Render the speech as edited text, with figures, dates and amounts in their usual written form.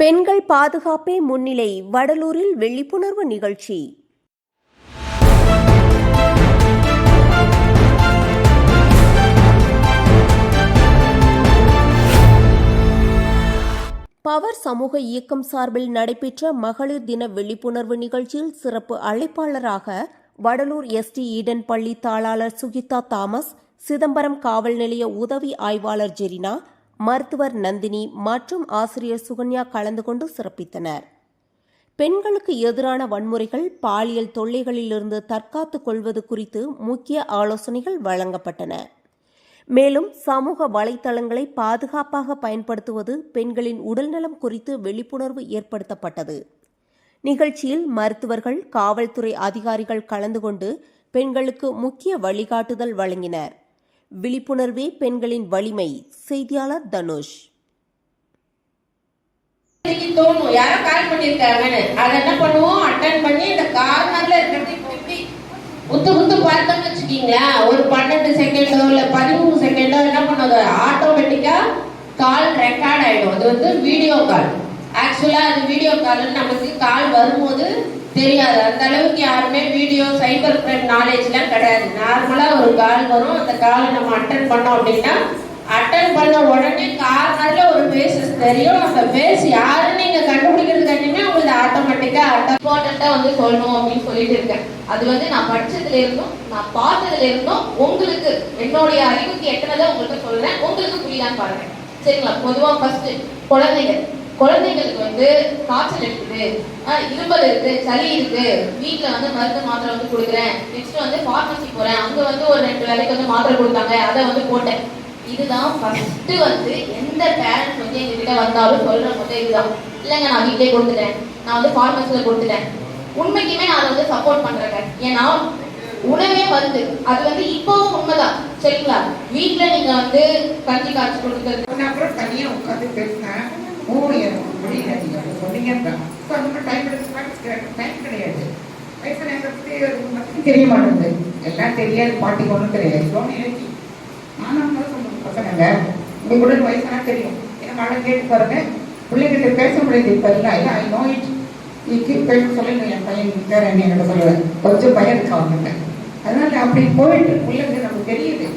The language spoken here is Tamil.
பெண்கள் பாதுகாப்பே முன்னிலை வடலூரில் விழிப்புணர்வு நிகழ்ச்சி. பவர் சமூக இயக்கம் சார்பில் நடைபெற்ற மகளிர் தின விழிப்புணர்வு நிகழ்ச்சியில் சிறப்பு அழைப்பாளராக வடலூர் எஸ்டி ஈடன் பள்ளி தாளாளர் சுகிதா தாமஸ், சிதம்பரம் காவல் நிலைய உதவி ஆய்வாளர் ஜெரினா, மருத்துவர் நந்தினி மற்றும் ஆசிரியர் சுகன்யா கலந்து கொண்டு சிறப்பித்தனர். பெண்களுக்கு எதிரான வன்முறைகள், பாலியல் தொல்லைகளிலிருந்து தற்காத்துக் கொள்வது குறித்து முக்கிய ஆலோசனைகள் வழங்கப்பட்டன. மேலும் சமூக வலைதளங்களை பாதுகாப்பாக பயன்படுத்துவது, பெண்களின் உடல்நலம் குறித்து விழிப்புணர்வு ஏற்படுத்தப்பட்டது. நிகழ்ச்சியில் மருத்துவர்கள், காவல்துறை அதிகாரிகள் கலந்து கொண்டு பெண்களுக்கு முக்கிய வழிகாட்டுதல் வழங்கினர். விழிப்புணர்வே பெண்களின் வலிமை. செய்தியாளர் தனுஷ். தோணும் யாரோ கால் பண்ணிருக்காங்கன்னு அதை என்ன பண்ணுவோம், அட்டன் பண்ணி இந்த கார்னர்ல இருக்கிறது இப்படி குத்து பார்த்தோம்னு வச்சுக்கீங்களா, ஒரு 12 செகண்டோ இல்ல 13 செகண்டோ என்ன பண்ணது, ஆட்டோமேட்டிக்கா கால் ரெக்கார்ட் ஆயிடும். அது வந்து வீடியோ கால். ஆக்சுவலா அது வீடியோ கால் நமக்கு கால் வரும்போது தெரியாது. அந்த அளவுக்கு யாருமே வீடியோ சைபர் கிரைம் நாலேஜ்லாம் கிடையாது. நார்மலா ஒரு கால் வரும், அந்த காலை நம்ம அட்டன் பண்ணோம் அப்படின்னா அட்டன் பண்ண உடனே கார்னர்ல ஒரு ஃபேஸஸ் தெரியும். அந்த ஃபேஸ் யாருன்னு நீங்க கண்டுபிடிக்கிறதுக்காண்டியுமே உங்களுக்கு ஆட்டோமேட்டிக்கா இம்பார்ட்டண்டா வந்து சொல்லணும் அப்படின்னு சொல்லிட்டு இருக்கேன். அது வந்து நான் படிச்சதுல இருந்தும் நான் பார்த்ததுல இருந்தும் உங்களுக்கு என்னுடைய அறிவுக்கு எத்தனைதான் உங்களுக்கு சொல்றேன், உங்களுக்கு புரியலான்னு பாருங்க. சரிங்களா? பொதுவா ஃபர்ஸ்ட் குழந்தைங்களுக்கு வந்து காய்ச்சல் இருக்குது, இருமல் இருக்கு, சளி இருக்கு, வீட்டுல வந்து மருந்து மாத்திரை வந்து கொடுக்குறேன், நெக்ஸ்ட் வந்து பார்மசி போறேன், அங்க வந்து ஒரு 2 வேலைக்கு வந்து மாத்திரை கொடுத்தாங்க, அதை வந்து போட்டேன். இதுதான் ஃபர்ஸ்ட் வந்து எந்த பேரண்ட்ஸ் வந்து எங்ககிட்ட வந்தாலும் சொல்ற முதல் இதுதான். இல்லைங்க நான் வீட்லயே கொடுத்துட்டேன், நான் வந்து பார்மசில கொடுத்துட்டேன். உண்மைக்குமே நான் அதை வந்து சப்போர்ட் பண்றேங்க. ஏன்னா உணவே வருது, அது வந்து இப்பவும் உண்மைதான். சரிங்களா? வீட்டுல நீங்க வந்து கஞ்சி காய்ச்சி கொடுக்குறது தனியா உட்காந்து பேசினேன் தெரிய மாட்டேங்குது, எல்லாம் தெரியாது, பாட்டிக்கு ஒன்றும் தெரியாது. நானும் பசங்க உங்க கூட வயசானா தெரியும், ஏன்னா மழை கேட்டு பாருங்க, பிள்ளைகிட்ட பேச முடியாது. இப்ப இல்லை ஐ நோ இட் பேச சொல்லுங்க. என் பையன் பேர் என்ன சொல்லுவேன், கொஞ்சம் பயம் இருக்கு அவங்ககிட்ட. அதனால அப்படி போயிட்டு பிள்ளைங்க நமக்கு தெரியுது.